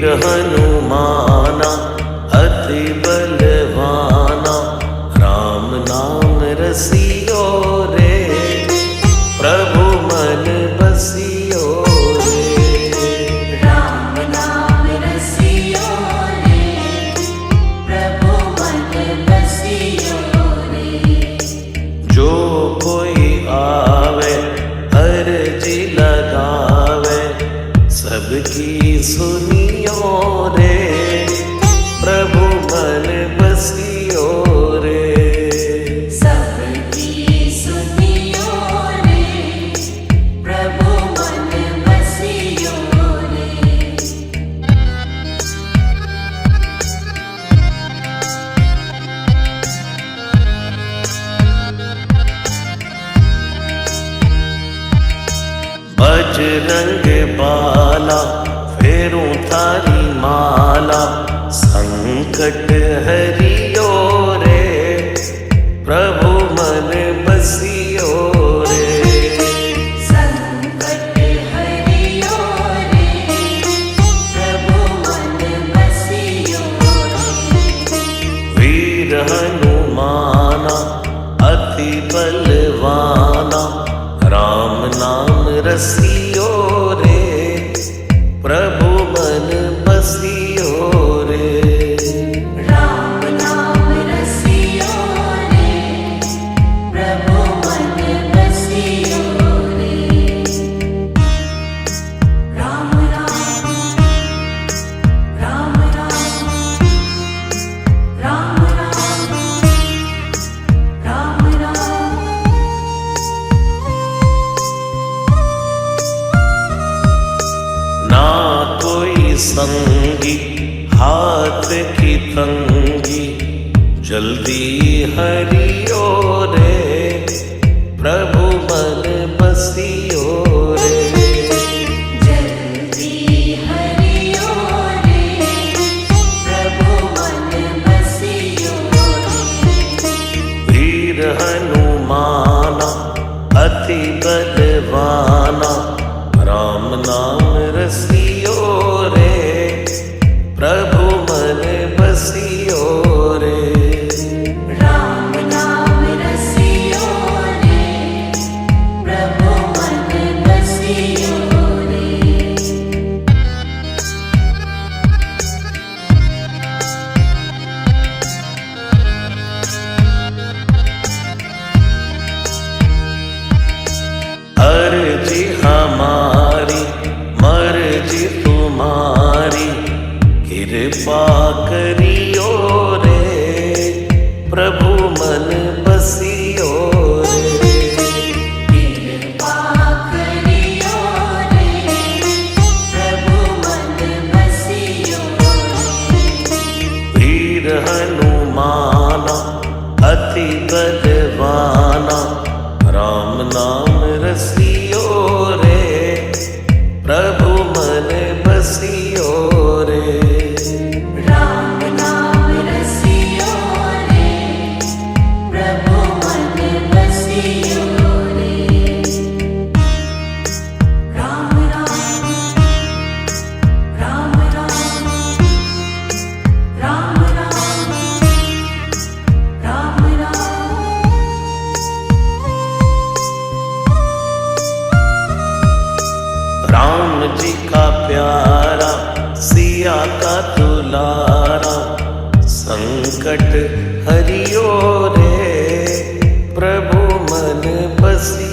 वीर हनुमाना अति बलवाना, राम नाम रसियो रे, प्रभु मन बसियो रे। राम नाम रसियो रे, प्रभु मन बसियो रे। जो कोई आवे अर्जी लगावे, सबकी सुनियो रे, प्रभु मन बसियो रे। सबकी सुनियो रे, प्रभु मन बसियो रे। बजरंग बाला फेरूं थारी माला, संकट हरियो रे, प्रभु मन बसियो रे। संकट हरियो रे, प्रभु मन बसियो रे। वीर हनुमाना अति बलवाना, राम नाम रसियो रे, प्रभु मन बसियो रे। राम नाम रसियो रे, प्रभु मन बसियो रे। राम राम राम राम राम राम राम राम। ना कोई संगी हाथ की तंगी, जल्दी हरियो रे, प्रभु मन बसियो रे। जल्दी हरियो रे, प्रभु मन बसियो रे। वीर हनुमाना अति बलवाना, राम नाम रसियो रे, प्रभु मन बसियो रे। राम नाम रसियो रे, प्रभु मन बसियो रे। अर्जी हमारी मर्जी तुम्हारी, कृपा करियो रे, प्रभु मन बसियो रे। कृपा करियो रे, प्रभु मन बसियो रे। वीर हनुमाना अति बलवाना, राम नाम रसियो रे, प्रभु मन बसियो रे। राम नाम रसियो रे, प्रभु मन बसियो रे। राम राम राम राम राम राम राम राम। राम जी का प्यारा सिया का दुलारा, संकट हरियो रे, प्रभु मन बसियो